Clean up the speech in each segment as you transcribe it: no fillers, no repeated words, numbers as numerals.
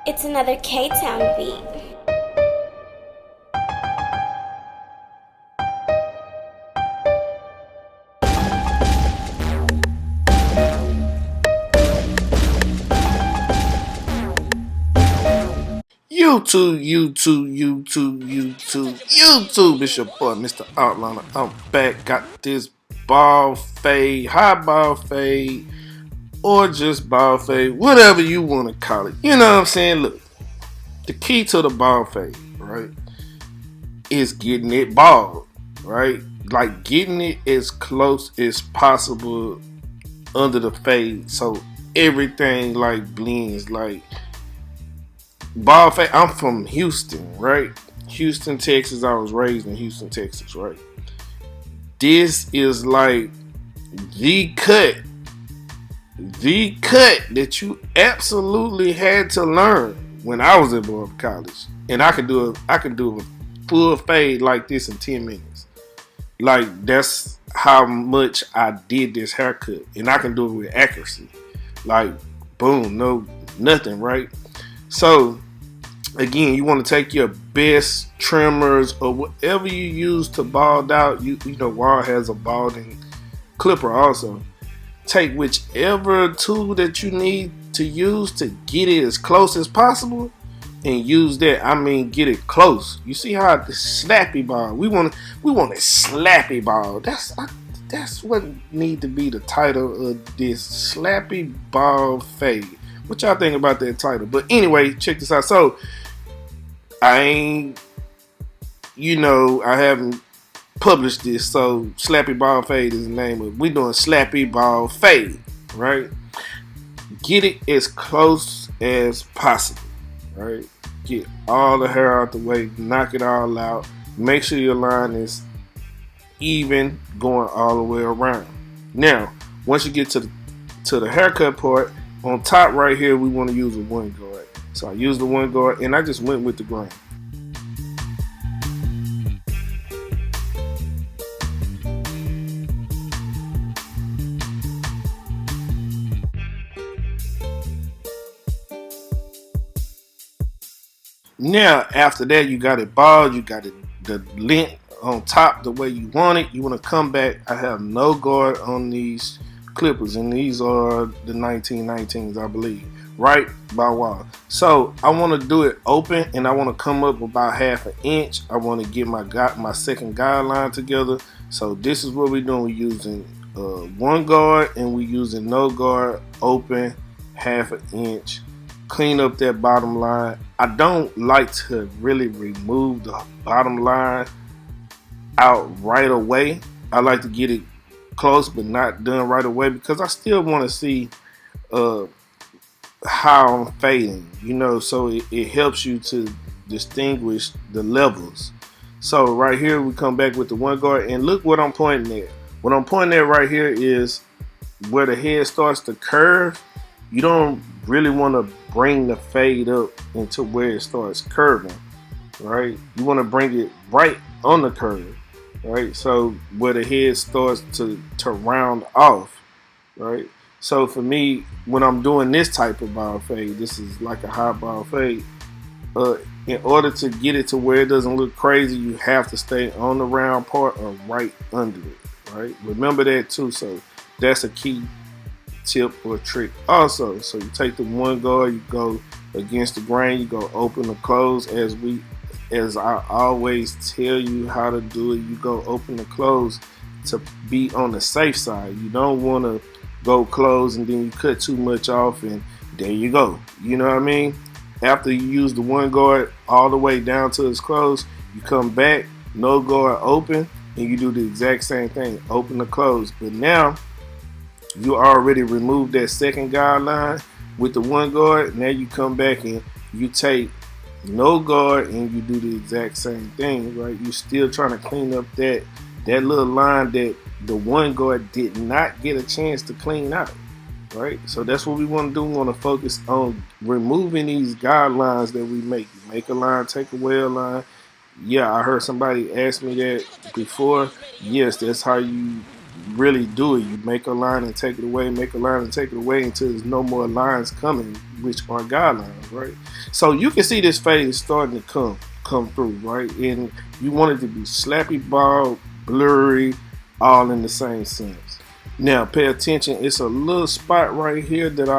It's another K-Town beat. YouTube. It's your boy, Mr. Outliner. I'm back. Got this ball fade, high ball fade, or just ball fade, whatever you want to call it. You know what I'm saying? Look, the key to the ball fade, right, is getting it bald, right? Like getting it as close as possible under the fade, so everything like blends, like ball fade. I'm from Houston, right? Houston, Texas. I was raised in Houston, Texas, right? This is like the cut, the cut that you absolutely had to learn when I was at Board College, and I can do a full fade like this in 10 minutes. Like that's how much I did this haircut, and I can do it with accuracy. Like boom, no nothing, right? So again, you want to take your best trimmers or whatever you use to bald out. You know, Wall has a balding clipper also. Take whichever tool that you need to use to get it as close as possible, and use that. I mean, get it close. You see how the slappy bald? We want a slappy bald. That's what need to be the title of this, slappy bald fade. What y'all think about that title? But anyway, check this out. So I haven't published this, so Slappy Ball Fade is the name of it. We doing Slappy Ball Fade, right? Get it as close as possible, right? Get all the hair out the way, knock it all out. Make sure your line is even going all the way around. Now, once you get to the haircut part, on top right here, we want to use a one guard. So I used the one guard, and I just went with the grain. Now, after that, you got it bald, you got it the length on top the way you want it. You want to come back. I have no guard on these clippers, and these are the 1919s, I believe, right by Wall. So I want to do it open, and I want to come up about half an inch. I want to get my second guideline together. So this is what we're doing. We're using one guard, and we're using no guard, open half an inch. Clean up that bottom line. I don't like to really remove the bottom line out right away. I like to get it close but not done right away, because I still want to see how I'm fading, so it helps you to distinguish the levels. So right here we come back with the one guard, and look what I'm pointing at. What I'm pointing at right here is where the head starts to curve. You don't really want to bring the fade up into where it starts curving, right? You want to bring it right on the curve, right? So where the head starts to round off, right? So for me, when I'm doing this type of ball fade, this is like a high ball fade. In order to get it to where it doesn't look crazy, you have to stay on the round part or right under it, right? Remember that too. So that's a key tip or trick also. So you take the one guard, you go against the grain, you go open or close. As I always tell you how to do it, you go open or close to be on the safe side. You don't want to go close and then you cut too much off, and there you go. You know what I mean? After you use the one guard all the way down to its close, you come back, no guard, open, and you do the exact same thing, open or close. But now you already removed that second guideline with the one guard. Now you come back and you take no guard and you do the exact same thing, right? You're still trying to clean up that little line that the one guard did not get a chance to clean out, right? So that's what we want to do. We want to focus on removing these guidelines that we make. You make a line, take away a line. Yeah, I heard somebody ask me that before. Yes, that's how you really do it. You make a line and take it away, make a line and take it away until there's no more lines coming, which are guidelines, right? So you can see this fade starting to come through, right? And you want it to be slappy, bald, blurry, all in the same sense. Now pay attention, it's a little spot right here that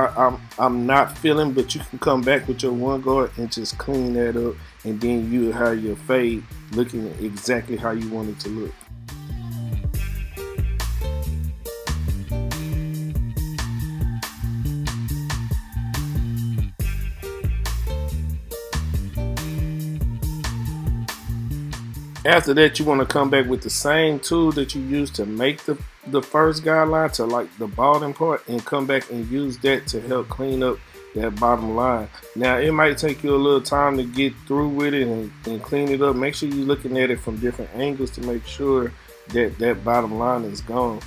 I'm not feeling, but you can come back with your one guard and just clean that up, and then you have your fade looking exactly how you want it to look. After that, you want to come back with the same tool that you used to make the first guideline, to like the bottom part, and come back and use that to help clean up that bottom line. Now it might take you a little time to get through with it and clean it up. Make sure you're looking at it from different angles to make sure that that bottom line is gone.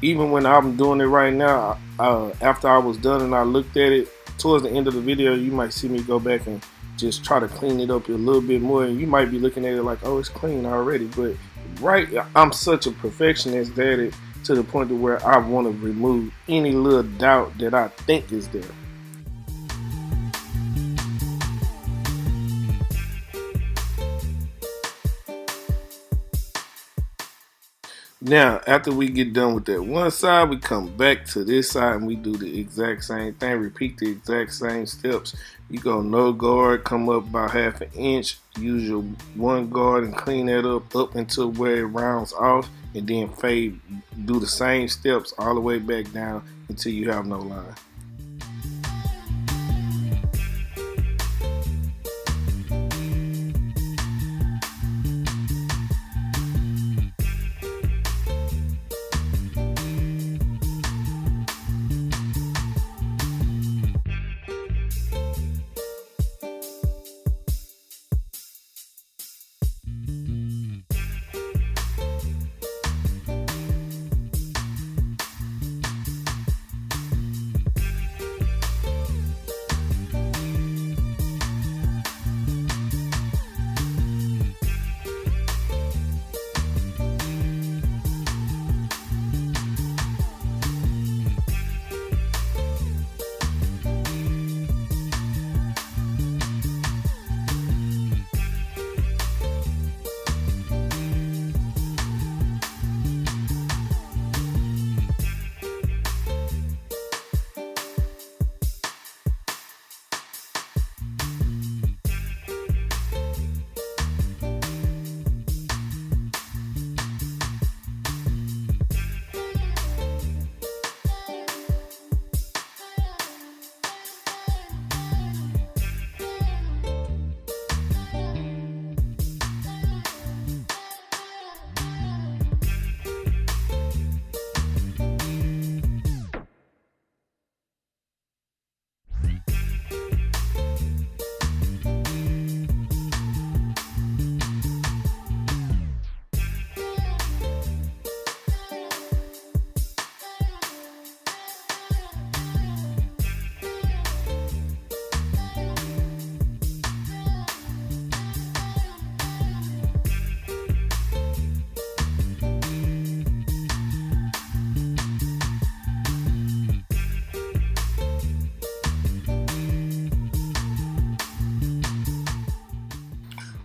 Even when I'm doing it right now, after I was done and I looked at it towards the end of the video, you might see me go back and just try to clean it up a little bit more, and you might be looking at it like, oh, it's clean already. But right, I'm such a perfectionist at it, to the point to where I want to remove any little doubt that I think is there. Now, after we get done with that one side, we come back to this side and we do the exact same thing. Repeat the exact same steps. You go no guard, come up about 1/2 inch, use your one guard and clean that up until where it rounds off, and then fade. Do the same steps all the way back down until you have no line.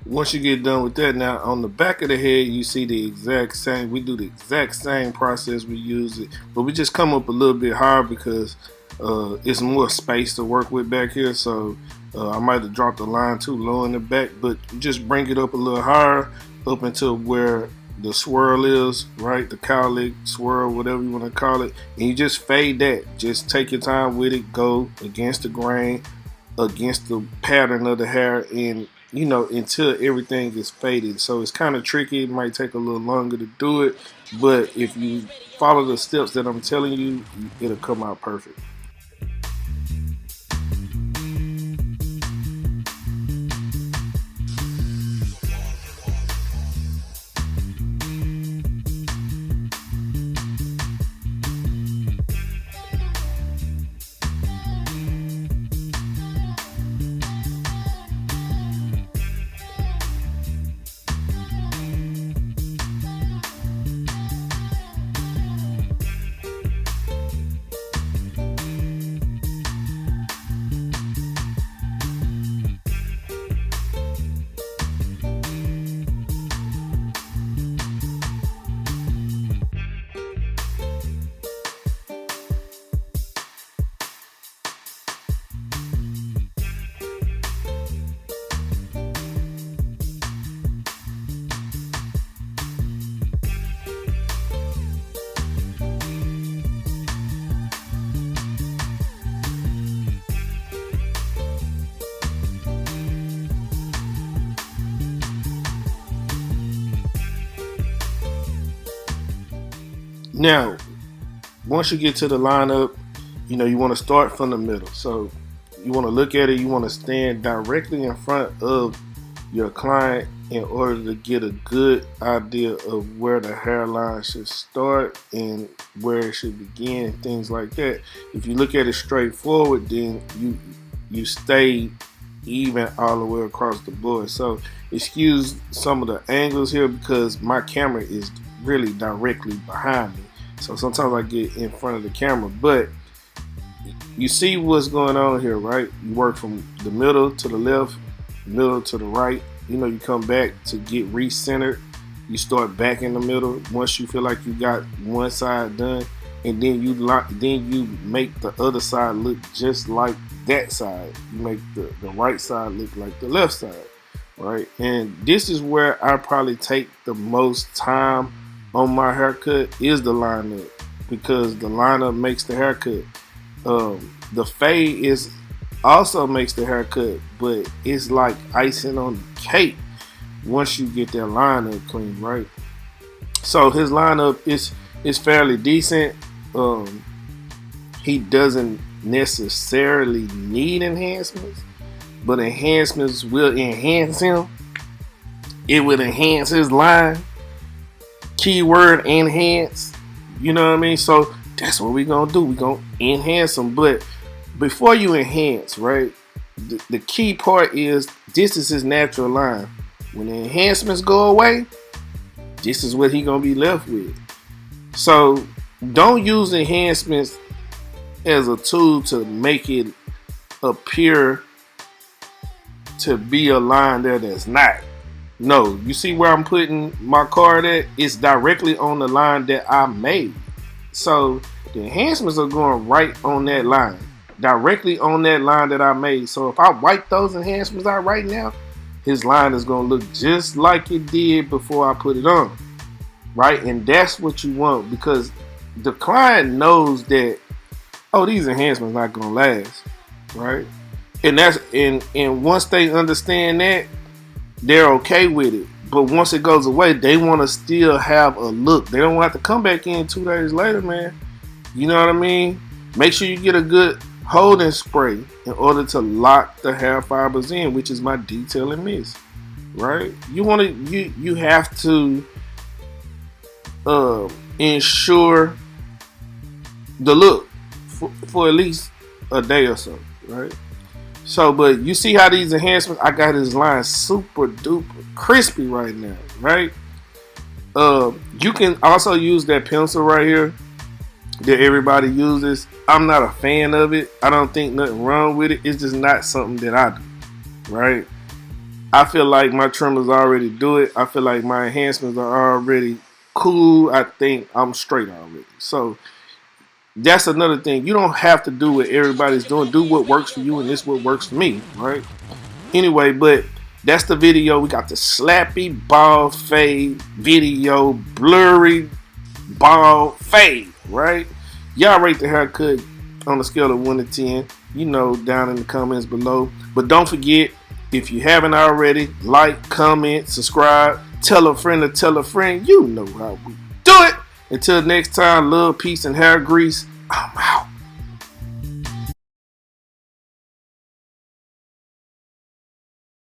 Once you get done with that, now on the back of the head, you see the exact same. We do the exact same process. We use it, but we just come up a little bit higher because it's more space to work with back here. So I might have dropped the line too low in the back, but just bring it up a little higher, up until where the swirl is, right? The cowlick swirl, whatever you want to call it, and you just fade that. Just take your time with it. Go against the grain, against the pattern of the hair, and until everything is faded. So it's kind of tricky. It might take a little longer to do it, but if you follow the steps that I'm telling you, it'll come out perfect. Now, once you get to the lineup, you know, you want to start from the middle. So you want to look at it, you want to stand directly in front of your client in order to get a good idea of where the hairline should start and where it should begin, things like that. If you look at it straight forward, then you stay even all the way across the board. So excuse some of the angles here because my camera is really directly behind me, so sometimes I get in front of the camera, but you see what's going on here, right? You work from the middle to the left, middle to the right. You know, you come back to get recentered. You start back in the middle once you feel like you got one side done, and then you make the other side look just like that side. You make the right side look like the left side, right? And this is where I probably take the most time on my haircut is the lineup, because the lineup makes the haircut. The fade is also makes the haircut, but it's like icing on the cake once you get that lineup clean, right? So his lineup is fairly decent. He doesn't necessarily need enhancements, but enhancements will enhance him. It would enhance his line. Keyword enhance. You know what I mean? So that's what we're gonna do. We're gonna enhance him. But before you enhance, right, the key part is this is his natural line. When the enhancements go away, this is what he gonna be left with. So don't use enhancements as a tool to make it appear to be a line there that's not. No, you see where I'm putting my card at? It's directly on the line that I made. So the enhancements are going right on that line, directly on that line that I made. So if I wipe those enhancements out right now, his line is going to look just like it did before I put it on, right? And that's what you want, because the client knows that, oh, these enhancements not going to last, right? And once they understand that, they're okay with it. But once it goes away, they want to still have a look. They don't have to come back in 2 days later, man. You know what I mean? Make sure you get a good holding spray in order to lock the hair fibers in, which is my detail and mist, right? You have to ensure the look for at least a day or so, right? So, but you see how these enhancements, I got his line super duper crispy right now, right? You can also use that pencil right here that everybody uses. I'm not a fan of it. I don't think nothing wrong with it. It's just not something that I do, right? I feel like my trimmers already do it. I feel like my enhancements are already cool. I think I'm straight already. So that's another thing. You don't have to do what everybody's doing. Do what works for you, and this what works for me, right? Anyway, but that's the video. We got the slappy ball fade video, blurry ball fade, right? Y'all rate the haircut on a scale of 1 to 10, you know, down in the comments below. But don't forget, if you haven't already, like, comment, subscribe, tell a friend to tell a friend. You know how we do it. Until next time, love, peace, and hair grease. I'm out.